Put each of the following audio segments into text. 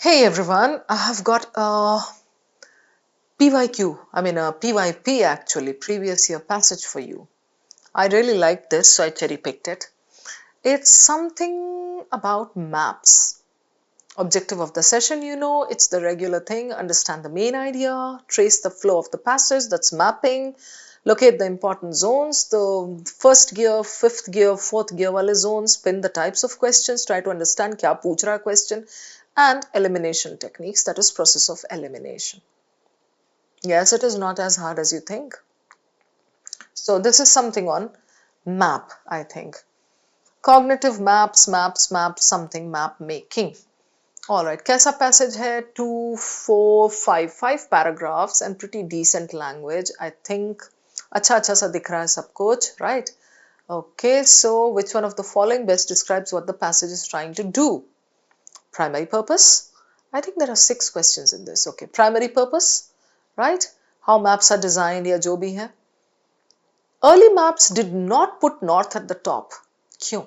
Hey everyone, I have got a PYQ, a PYP actually, previous year passage for you. I really liked this, so I cherry picked it. It's something about maps. Objective of the session, it's the regular thing, understand the main idea, trace the flow of the passage, that's mapping, locate the important zones, the first gear, fifth gear, fourth gear wale zones, pin the types of questions, try to understand kya pooch raha question, and elimination techniques, that is process of elimination. Yes, it is not as hard as you think. So this is something on map, I think. Cognitive maps, something map making. All right, कैसा passage है? 2, 4, 5, 5 paragraphs and pretty decent language. I think अच्छा सा दिख रहा है सब कुछ, right? Okay, so which one of the following best describes what the passage is trying to do? Primary purpose? I think there are 6 questions in this. Okay, primary purpose, right? How maps are designed या जो भी है. Early maps did not put north at the top. क्यों?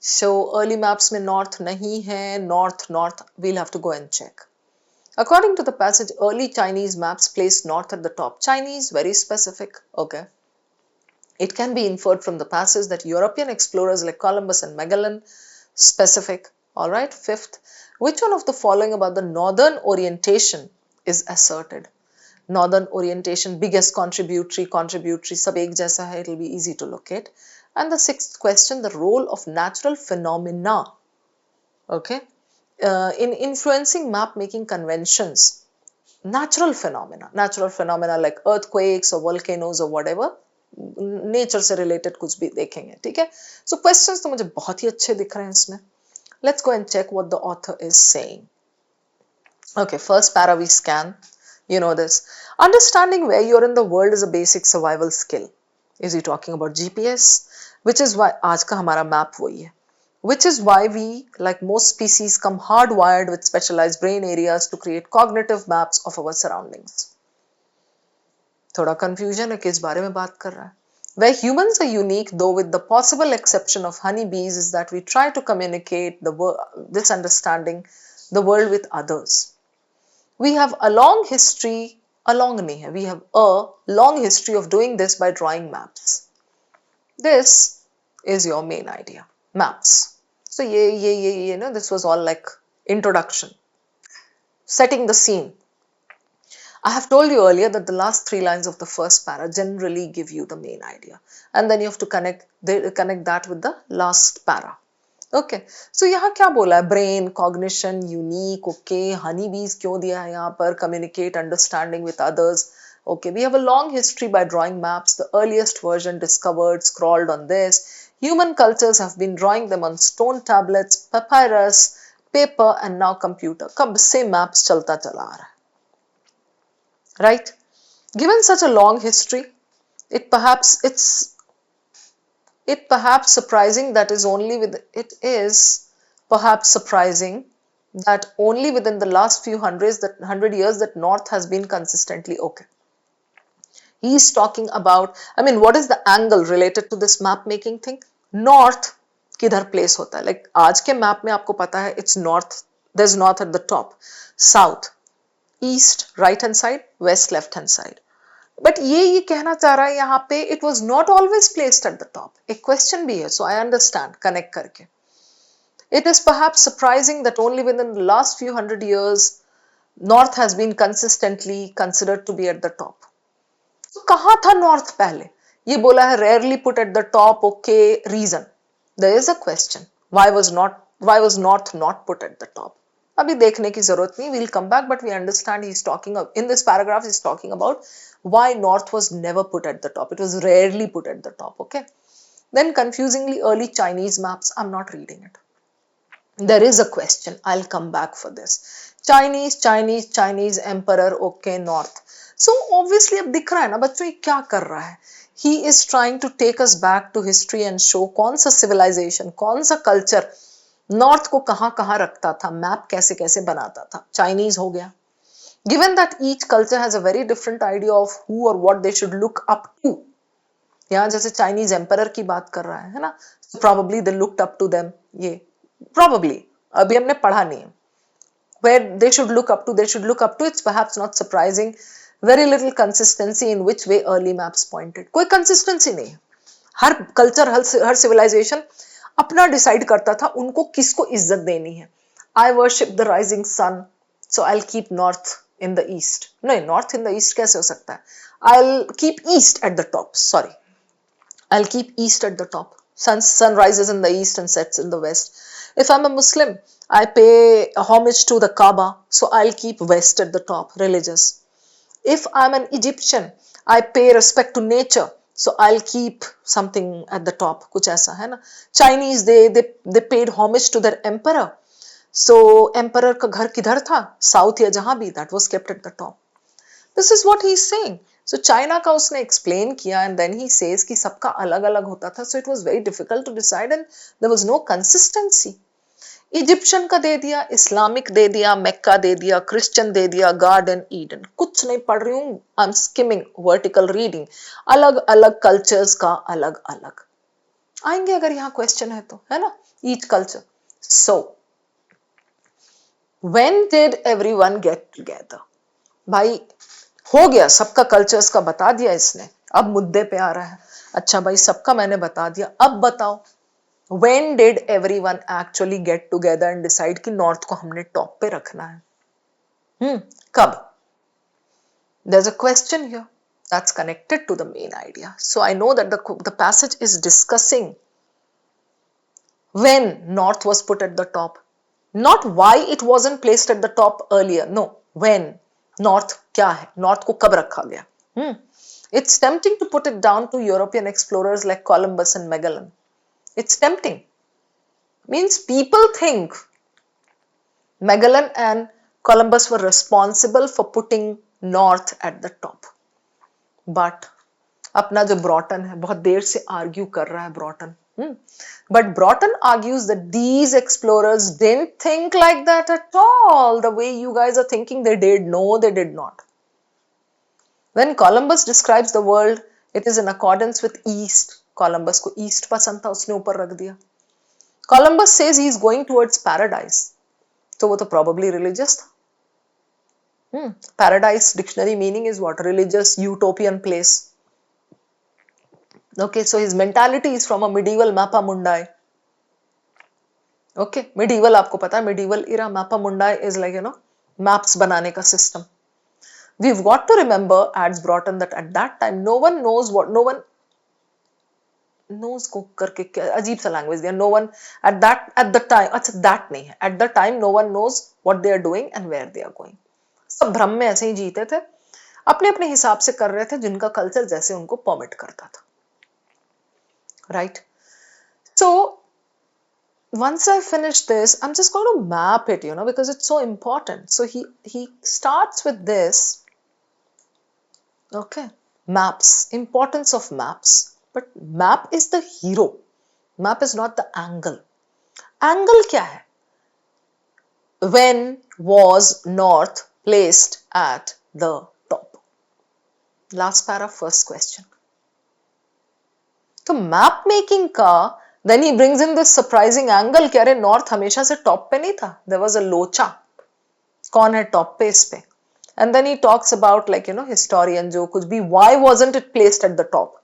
So early maps में north नहीं है, north, we'll have to go and check. According to the passage, early Chinese maps placed north at the top. Chinese, very specific, okay. It can be inferred from the passage that European explorers like Columbus and Magellan, specific, alright. Fifth, which one of the following about the northern orientation is asserted? Northern orientation, biggest contributory, sab ek jaisa hai, it will be easy to locate. And the sixth question, the role of natural phenomena, okay, in influencing map making conventions. Natural phenomena like earthquakes or volcanoes or whatever, nature से related कुछ भी देखेंगे, ठीक है. सो questions तो मुझे बहुत ही अच्छे दिख रहे हैं इसमें. Let's go and check what the author is saying. Okay, first para we scan. You know this. Understanding where you're in the world is a basic survival skill. Is he talking about GPS? Which is why आज का हमारा map वही है. Which is why we, like most species, come hardwired with specialized brain areas to create cognitive maps of our surroundings. थोड़ा confusion है किस बारे में बात कर रहा है. Where humans are unique, though with the possible exception of honeybees, is that we try to communicate this understanding the world with others. We have a long history, we have a long history of doing this by drawing maps. This is your main idea, maps. So this was all like introduction, setting the scene. I have told you earlier that the last 3 lines of the first para generally give you the main idea, and then you have to connect that with the last para. Okay so यहाँ क्या बोला है? Brain, cognition, unique, okay. Honey bees क्यों दिया है यहाँ पर? Communicate, understanding with others. Okay, we have a long history by drawing maps. The earliest version discovered scrolled on this. Human cultures have been drawing them on stone tablets, papyrus, paper and now computer. कब से maps चलता चला आ रहा है, right? Given such a long history, it perhaps surprising that only within the last few hundred years that north has been consistently okay. He is talking about, what is the angle related to this map making thing? North किधर place होता है? Like आज के map में आपको पता है it's north, there's north at the top, south, east right hand side, west left hand side. But ये कहना चाह रहा है यहाँ पे it was not always placed at the top. एक क्वेश्चन भी है, सो आई अंडरस्टैंड कनेक्ट करके. It is perhaps surprising that only within the last few hundred years north has been consistently considered to be at the top. कहाँ था north पहले? ये बोला है rarely put at the top. Okay, reason there is a question, why was north not put at the top? अभी देखने की जरूरत नहीं, we'll come back, but we understand he's talking in this paragraph he's talking about why north was never put at the top. It was rarely put at the top, okay? Then confusingly early Chinese maps, I'm not reading it. There is a question, I'll come back for this. Chinese emperor, okay, north. So obviously अब दिख रहा है ना बच्चों ये क्या कर रहा है. He is trying to take us back to history and show कौन सा civilization, कौन सा culture नॉर्थ को कहाँ रखता था, मैप कैसे कैसे बनाता था. चाइनीज हो गया. Given that each culture has a very different idea of who or what they should look up to. यहाँ जैसे चाइनीज एम्परर की बात कर रहा है ना, probably they looked up to them. ये प्रोबेबली, अभी हमने पढ़ा नहीं है. where they should look up to, it's perhaps not surprising. Very little consistency in which way early maps pointed. कोई consistency नहीं. हर culture, हर civilization अपना decide करता था उनको किसको इज्जत देनी है. I worship the rising sun, so I'll keep north in the east. नहीं, north in the east कैसे हो सकता है? I'll keep east at the top. Sorry, I'll keep east at the top. Sun rises in the east and sets in the west. If I'm a Muslim, I pay homage to the Kaaba, so I'll keep west at the top, religious. If I'm an Egyptian, I pay respect to nature, so I'll keep something at the top. कुछ ऐसा है ना. Chinese, they paid homage to their emperor, so emperor का घर किधर था? South या जहाँ भी, that was kept at the top. This is what he is saying. So China का उसने explain किया and then he says कि सबका अलग अलग होता था, so it was very difficult to decide and there was no consistency. Egyptian का दे दिया, Islamic दे दिया, Mecca दे दिया, Christian दे दिया, Garden Eden. कुछ नहीं पढ़ रही हूँ, I'm skimming, vertical reading. अलग अलग cultures का अलग अलग आएंगे अगर यहाँ question है तो, है ना? Each culture. So when did everyone get together? भाई हो गया, सबका कल्चर्स का बता दिया इसने, अब मुद्दे पे आ रहा है. अच्छा भाई सबका मैंने बता दिया, अब बताओ when did everyone actually get together and decide कि नॉर्थ को हमने टॉप पे रखना है? कब? There's a question here that's connected to the main idea. So I know that the passage is discussing when north was put at the top, not why it wasn't placed at the top earlier. No, when. North क्या है, north को कब रखा गया? It's tempting to put it down to European explorers like Columbus and Magellan. It's tempting. Means people think Magellan and Columbus were responsible for putting north at the top. But अपना जो ब्रॉटन है, बहुत देर से argue कर रहा है ब्रॉटन. But Broughton argues that these explorers didn't think like that at all. The way you guys are thinking they did. No, they did not. When Columbus describes the world, it is in accordance with East. Columbus को East पसंद था, उसने ऊपर रख दिया. Columbus says he is going towards paradise. तो वो तो probably religious था. Paradise dictionary meaning is what? Religious, utopian place. Okay, so his mentality is from a medieval Mappa Mundi. Okay, medieval आपको पता है, medieval era Mappa Mundi is like, you know, maps बनाने का system. We've got to remember, adds Broughton, that at that time no one knows what, no one knows को करके क्या अजीब सा language दिया. No one at the time, अच्छा that नहीं है, at the time no one knows what they are doing and where they are going. सब भ्रम में ऐसे ही जीते थे, अपने अपने हिसाब से कर रहे थे, जिनका कल्चर जैसे उनको परमिट करता था. Right? So once I finish this, I'm just going to map it, you know, because it's so important. So he starts with this. Okay, maps, importance of maps. But map is the hero. Map is not the angle. Angle क्या है? When was north placed at the top? Last para, first question. तो map making का then he brings in this surprising angle कि अरे north हमेशा से top पे नहीं था, there was a लोचा. कौन है टॉप पे इस पे? And then he talks about, like, you know, historian जो कुछ भी, why wasn't it placed at the top?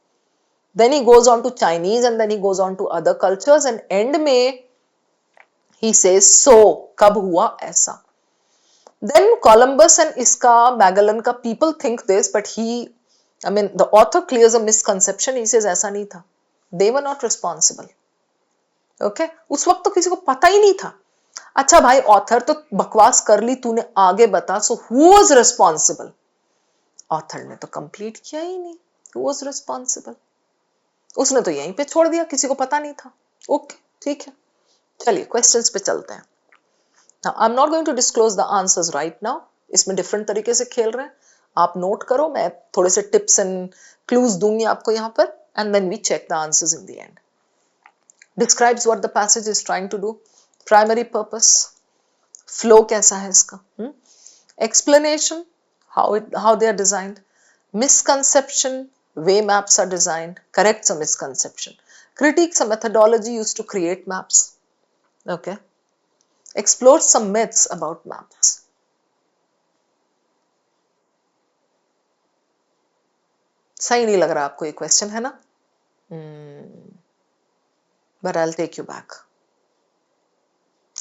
Then he goes on to Chinese and then he goes on to other cultures and end में he says so कब हुआ ऐसा? Then Columbus and इसका Magellan का, people think this, but I mean, the author clears a misconception. He says ऐसा नहीं था. They were not responsible. Okay? उस वक्त तो किसी को पता ही नहीं था. अच्छा भाई, author तो बकवास कर ली, तूने आगे बता. So who was responsible? Author ने तो complete किया ही नहीं. Who was responsible? उसने तो यहीं पे छोड़ दिया, किसी को पता नहीं था. Okay, ठीक है. चलिए questions पे चलते हैं. Now I'm not going to disclose the answers right now. इसमें different तरीके से खेल रहे हैं. आप नोट करो, मैं थोड़े से टिप्स एंड क्लूज दूंगी आपको यहाँ पर, and then we check the answers in the end. Describes what the passage is trying to do. Primary purpose. Flow कैसा है इसका? Explanation, how they are designed. Misconception, way maps are designed. Corrects a misconception. Critiques a methodology used to create maps. Okay. Explore some myths about maps. सही नहीं लग रहा आपको ये question, है ना? But I'll take you back.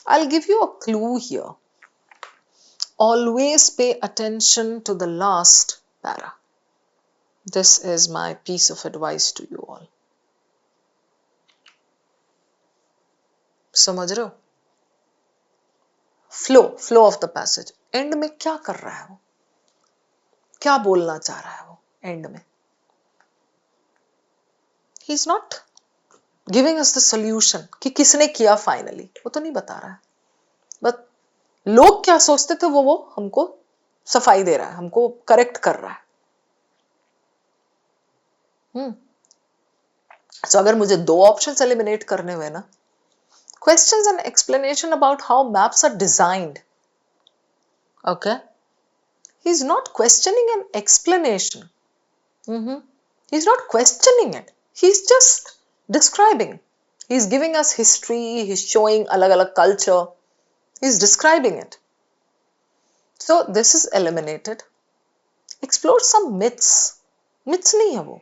I'll give you a clue here. Always pay attention to the last para. This is my piece of advice to you all. समझ रहे हो? Flow of the passage. End में क्या कर रहा है वो? क्या बोलना चाह रहा है वो end में? He's not giving us the solution कि किसने किया finally. वो तो नहीं बता रहा है. But लोग क्या सोचते थे वो हमको सफाई दे रहा है, हमको करेक्ट कर रहा है. So अगर मुझे दो ऑप्शंस एलिमिनेट करने हुए ना, questions and explanation about how maps are designed. Okay? He's not questioning an explanation. He's not questioning it. He's just describing. He's giving us history. He's showing alag-alag culture. He's describing it. So this is eliminated. Explore some myths. Myths नहीं है वो.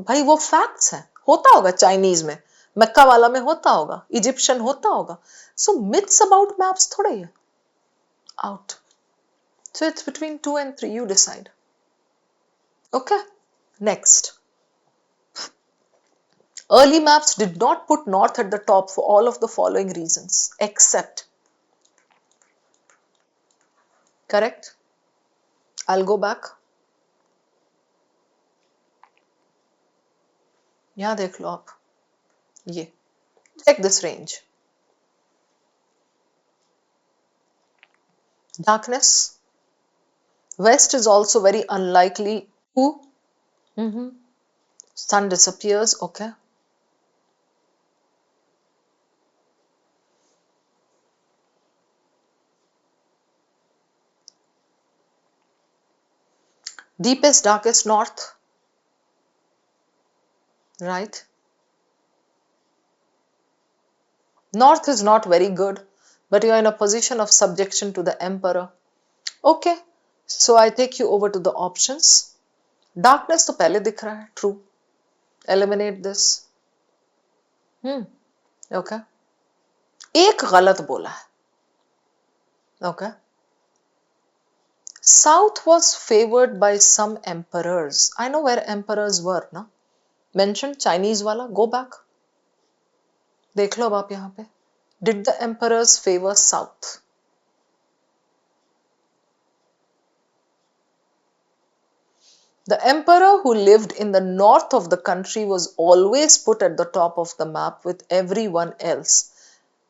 भाई वो facts है. होता होगा Chinese में, मक्का वाला में होता होगा, इजिप्शियन होता होगा. So myths about maps थोड़ा ही है. Out. So it's between 2 and 3. You decide. Okay. Next. Early maps did not put north at the top for all of the following reasons, except. Correct? I'll go back. यहाँ देख लो आप. ये. Check this range. Darkness. West is also very unlikely to. Sun disappears. Okay. Deepest, darkest north. Right? North is not very good, but you are in a position of subjection to the emperor. Okay, so I take you over to the options. Darkness तो पहले दिख रहा है, true. Eliminate this. Okay. एक गलत बोला है. Okay. South was favored by some emperors. I know where emperors were, ना? Mentioned Chinese वाला. Go back. देख लो अब आप यहाँ पे. Did the emperors favor South? The emperor who lived in the north of the country was always put at the top of the map with everyone else.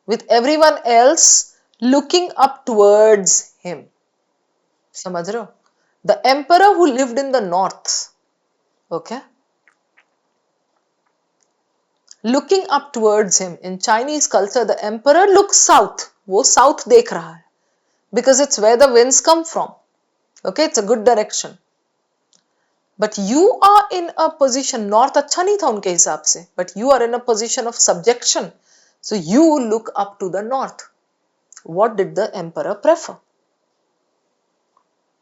With everyone else looking up towards him. समझ रहे हो? The emperor who lived in the north. Okay? Looking up towards him. In Chinese culture, the emperor looks south. वो south देख रहा है. Because it's where the winds come from. Okay? It's a good direction. But you are in a position, north अच्छा नहीं था उनके हिसाब से, but you are in a position of subjection. So you look up to the north. What did the emperor prefer?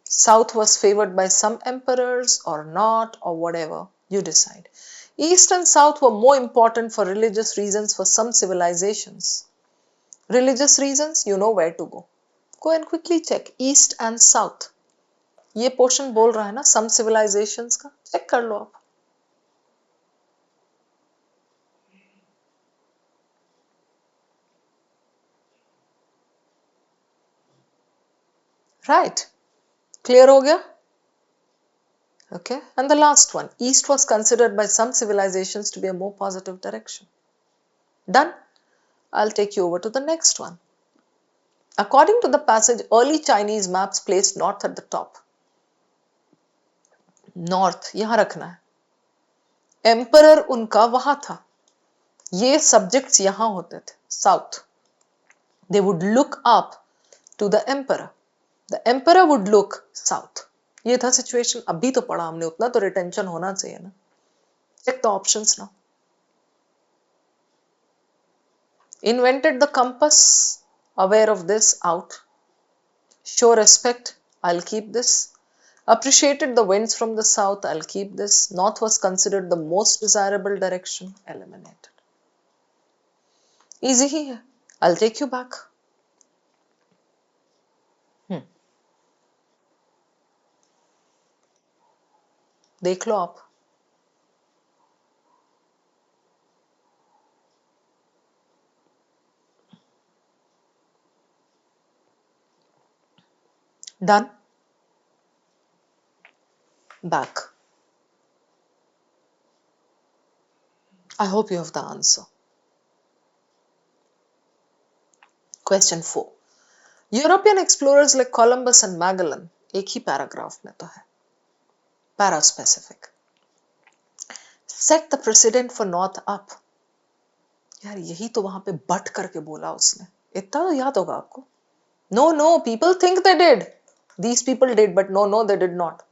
South was favored by some emperors or not, or whatever. You decide. East and South were more important for religious reasons for some civilizations. Religious reasons, you know where to go. Go and quickly check East and South. ये portion बोल रहा है ना some civilizations का, check कर लो आप. Right. Clear हो गया? Okay. And the last one. East was considered by some civilizations to be a more positive direction. Done? I'll take you over to the next one. According to the passage, early Chinese maps placed north at the top. North, यहाँ रखना है. Emperor उनका वहाँ था. ये subjects यहाँ होते थे. South. They would look up to the emperor. The emperor would look south. ये था situation. अभी तो पढ़ा हमने, उतना तो retention होना चाहिए ना. Check the options now. Invented the compass. Aware of this, out. Show respect, I'll keep this. Appreciated the winds from the south, I'll keep this. North was considered the most desirable direction, eliminated. Easy here. I'll take you back. देख लो आप. Done. Back. I hope you have the answer. Question 4. European explorers like Columbus and Magellan, एक ही paragraph में तो है. Paraspecific. Set the precedent for North up. यार यही तो वहां पे बट करके बोला उसने. इतना तो याद होगा आपको. No, people think they did. These people did, but no, they did not.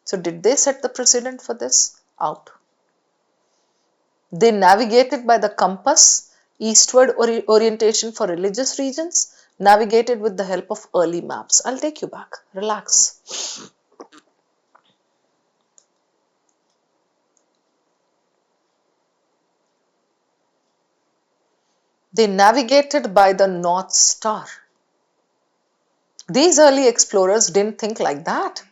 So did they set the precedent for this? Out. They navigated by the compass, eastward orientation for religious regions, navigated with the help of early maps. I'll take you back. Relax. They navigated by the North Star. These early explorers didn't think like that.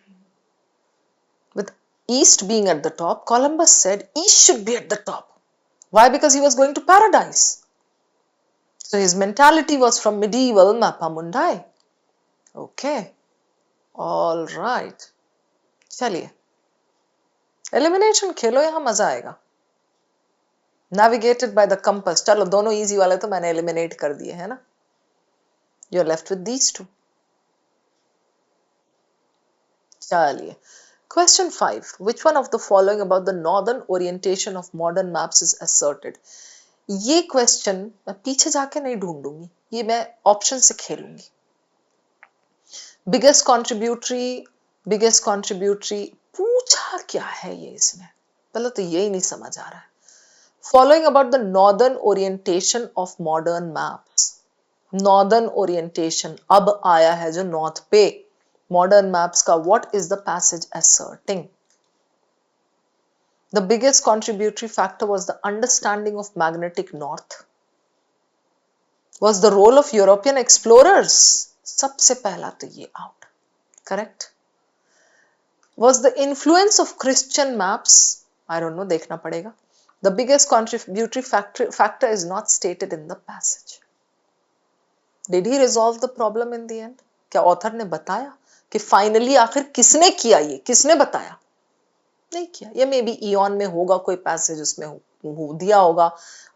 With east being at the top, Columbus said east should be at the top. Why? Because he was going to paradise. So his mentality was from medieval Mappa Mundi. Okay. All right. चलिए. Elimination खेलो यहाँ मजा आएगा. Navigated by the compass. चलो दोनों easy वाले तो मैंने eliminate कर दिए है ना. You're left with these two. चलिए. Question 5. Which one of the following about the northern orientation of modern maps is asserted? ये क्वेश्चन मैं पीछे जाके नहीं ढूंढूंगी, ये मैं ऑप्शन से खेलूंगी. बिगेस्ट कॉन्ट्रीब्यूटरी पूछा क्या है ये इसने, पहले तो यही नहीं समझ आ रहा है. Following about the northern orientation of modern maps. Northern orientation अब आया है जो नॉर्थ पे मॉडर्न मैप्स का. What is the passage asserting? The biggest contributory factor was the understanding of magnetic north. Was the role of European explorers. सबसे पहला तो ये out. Correct. Was the influence of Christian maps. I don't know, देखना पड़ेगा. The biggest contributory factor is not stated in the passage. Did he resolve the problem in the end? क्या author ने बताया कि finally आखिर किसने किया ये, किसने बताया? नहीं किया. ये मे बी ईऑन में होगा कोई पैसेज, उसमें दिया होगा.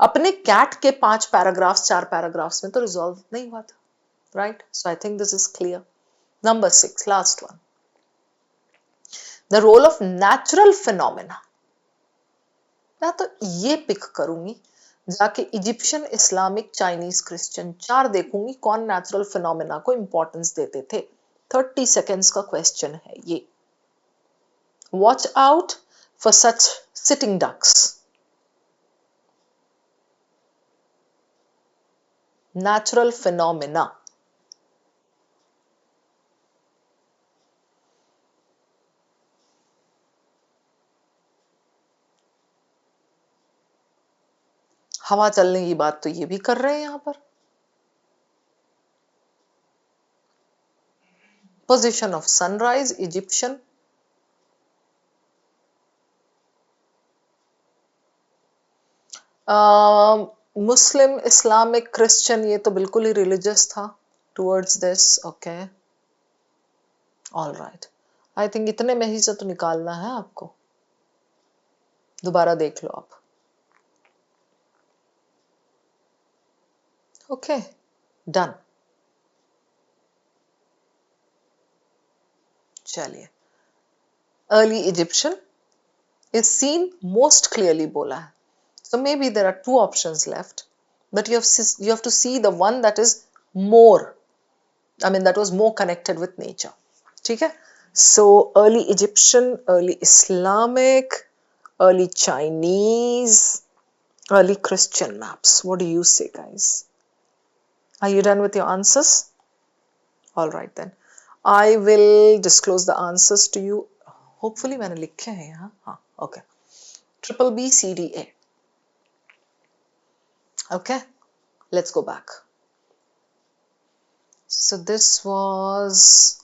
अपने कैट के 4 पैराग्राफ्स में तो रिजॉल्व नहीं हुआ था. Right. So I think this is clear. Number 6, last one. The role of natural phenomena. मैं तो ये पिक करूंगी, जाके इजिप्शियन, इस्लामिक, चाइनीज, क्रिश्चियन 4 देखूंगी कौन नेचुरल फिनोमेना को इंपॉर्टेंस देते थे. 30 सेकेंड्स का क्वेश्चन है ये. Watch out for such sitting ducks. Natural phenomena. हवा चलने की बात तो ये भी कर रहे हैं यहां पर. Position of sunrise, Egyptian. Muslim, Islamic, Christian, ये तो बिल्कुल ही रिलीजियस था towards this. Okay. All right. I think इतने में ही से तो निकालना है आपको. दोबारा देख लो आप. ओके. डन. चलिए. Early Egyptian is seen most clearly बोला है. So maybe there are 2 options left, but you have to see the one that is more, that was more connected with nature. ठीक है. So early Egyptian, early Islamic, early Chinese, early Christian maps. What do you say, guys? Are you done with your answers? All right then. I will disclose the answers to you. Hopefully मैंने लिखे हैं यहाँ. हाँ, okay. Triple B, C, D, A. Okay. Let's go back. So this was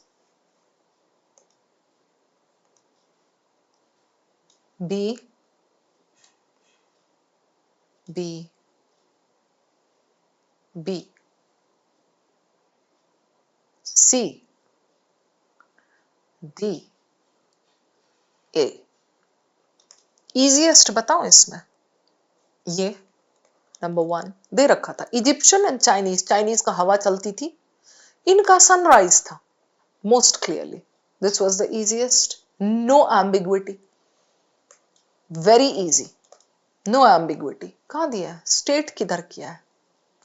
B, B, B, C, D, A. Easiest बताओ इसमें. ये number 1 दे रखा था. Egyptian and Chinese. चाइनीज का हवा चलती थी. इनका सनराइज था. Most clearly. This was the easiest. No ambiguity. Very easy. No ambiguity. कहाँ दिया है? State किधर किया है?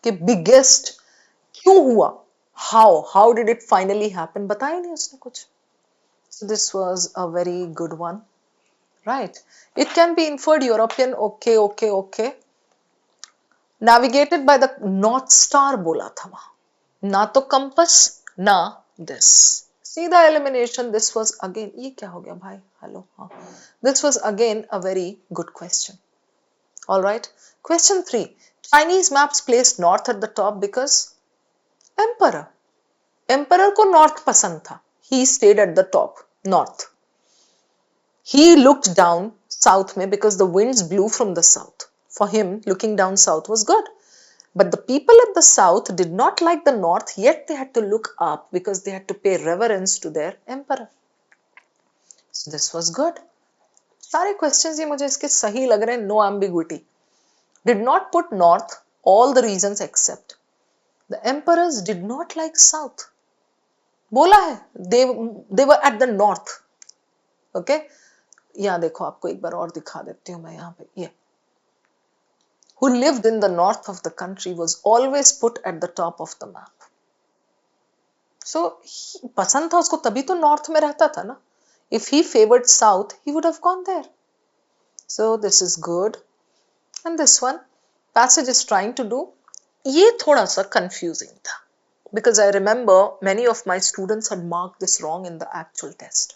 कि biggest क्यों हुआ? How did it finally happen? बताया नहीं उसने कुछ. So this was a very good one. Right. It can be inferred European. Okay. Navigated by the North Star बोला था वहाँ. ना तो compass, ना this. सीधा elimination. This was again. ये क्या हो गया भाई? Hello. हाँ. This was again a very good question. All right. Question 3. Chinese maps placed north at the top because emperor. Emperor को north पसंद था. He stayed at the top, north. He looked down south में because the winds blew from the south. For him, looking down south was good. But the people at the south did not like the north, yet they had to look up because they had to pay reverence to their emperor. So this was good. सारे questions ये मुझे इसके सही लग रहे हैं. No ambiguity. Did not put north, all the reasons except the emperors did not like south. बोला है they were at the north. Okay. यहाँ देखो आपको एक बार और दिखा देती हूँ मैं यहाँ पे. ये who lived in the north of the country was always put at the top of the map. So पसंद था उसको तभी तो north में रहता था ना. If he favored south, he would have gone there. So this is good. And this one, passage is trying to do. ये थोड़ा सा confusing था. Because I remember many of my students had marked this wrong in the actual test.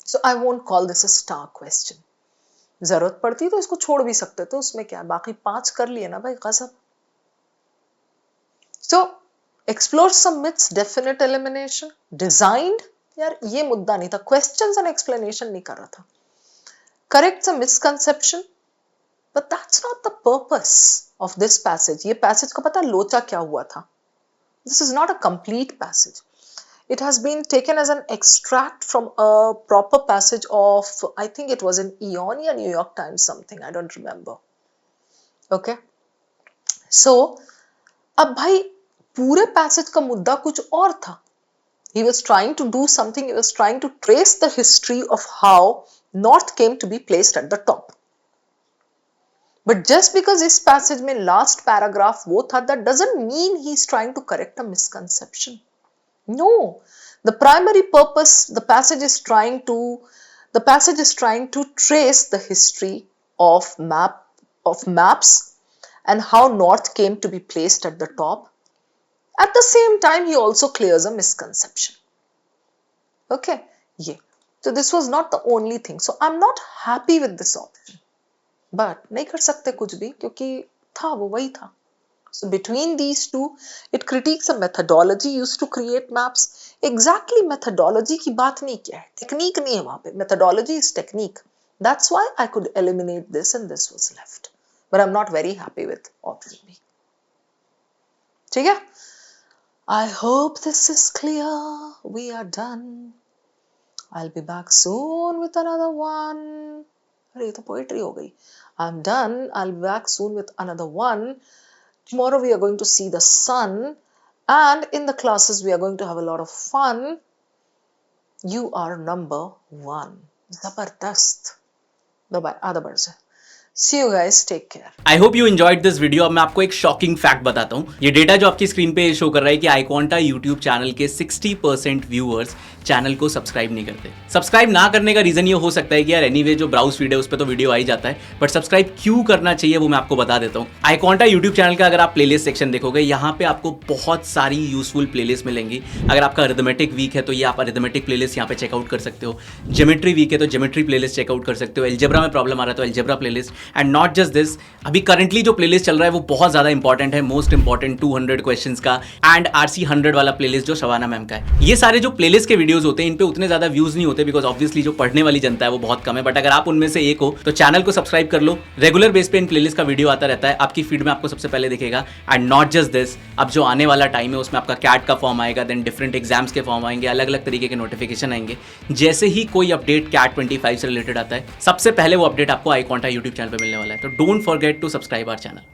So I won't call this a star question. जरूरत पड़ती तो इसको छोड़ भी सकते थे. उसमें क्या, बाकी 5 कर लिए ना भाई गजब. So explore some myths, definite elimination, designed. यार ये मुद्दा नहीं था. Questions and explanation नहीं कर रहा था. Correct some misconception. But that's not the purpose of this passage. ये passage का पता लोचा क्या हुआ था? This is not a complete passage. It has been taken as an extract from a proper passage of, I think it was in Ionia, New York Times something, I don't remember. Okay. So, अब भाई पूरे passage का मुद्दा कुछ और था. He was trying to do something, he was trying to trace the history of how North came to be placed at the top. But just because इस passage में last paragraph वो था, that doesn't mean he's trying to correct a misconception. No, the primary purpose the passage is trying to trace the history of maps and how North came to be placed at the top. At the same time, he also clears a misconception. Okay, yeah. So this was not the only thing. So I'm not happy with this option. But नहीं कर सकते कुछ भी क्योंकि था वो वही था. So between these two, it critiques a methodology used to create maps. Exactly methodology की बात नहीं किया है. Technique नहीं है वहाँ पे. Methodology is technique. That's why I could eliminate this and this was left. But I'm not very happy with option B. ठीक है? I hope this is clear. We are done. I'll be back soon with another one. अरे ये तो poetry हो गई. I'm done. I'll be back soon with another one. Tomorrow we are going to see the sun, and in the classes we are going to have a lot of fun. You are number 1. Zabardast. Bye bye. Aada बढ़ जाए. See you guys. Take care. I hope you enjoyed this video. अब मैं आपको एक shocking fact बताता हूँ। ये data जो आपकी स्क्रीन पे शो कर रहा है कि iQuanta यूट्यूब चैनल के 60% व्यूअर्स चैनल को सब्सक्राइब नहीं करते। सब्सक्राइब ना करने का रीजन ये हो सकता है कि यार एनीवे जो ब्राउज फीड है उस पर तो वीडियो आ ही जाता है, बट सब्सक्राइब क्यों करना चाहिए वो मैं आपको बता देता हूँ। iQuanta यूट्यूब चैनल का अगर आप प्लेलिस्ट सेक्शन देखोगे, यहाँ पे आपको बहुत सारी यूजफुल प्लेलिस्ट मिलेंगी। अगर आपका अरिथमेटिक वीक है तो ये आप अरिथमेटिक प्लेलिस्ट यहाँ पे चेकआउट कर सकते हो। ज्योमेट्री वीक है तो ज्योमेट्री प्लेलिस्ट चेकआउट कर सकते हो। अलजेब्रा में प्रॉब्लम आ रहा है तो algebra playlist. And not just this, अभी करंटली जो प्लेलिस्ट चल रहा है वो बहुत ज्यादा इंपॉर्टेंट है, मोस्ट इंपॉर्टेंट 200 क्वेश्चंस का एंड RC 100 वाला प्लेलिस्ट जो शबाना मैम का है। ये सारे जो प्लेलिस्ट के वीडियोस होते हैं इन पे उतने ज्यादा व्यूज नहीं होते, बिकॉज ऑब्वियसली जो पढ़ने वाली जनता है वो बहुत कम है। बट अगर आप उनमें से एक हो तो चैनल को सब्सक्राइब कर लो। रेगुलर बेस पे इन प्लेलिस्ट का वीडियो आता रहता है, आपकी फीड में आपको सबसे पहले दिखेगा। एंड नॉट जस्ट दिस, अब जो आने वाला टाइम है उसमें आपका कैट का फॉर्म आएगा, देन डिफरेंट एग्जाम्स के फॉर्म आएंगे, अलग अलग तरीके के नोटिफिकेशन आएंगे। जैसे ही कोई अपडेट कैट 25 से रिलेटेड आता है, सबसे पहले वो अपडेट आपको iQuanta यूट्यूब चैनल पर मिलने वाला है। तो don't forget to subscribe our channel.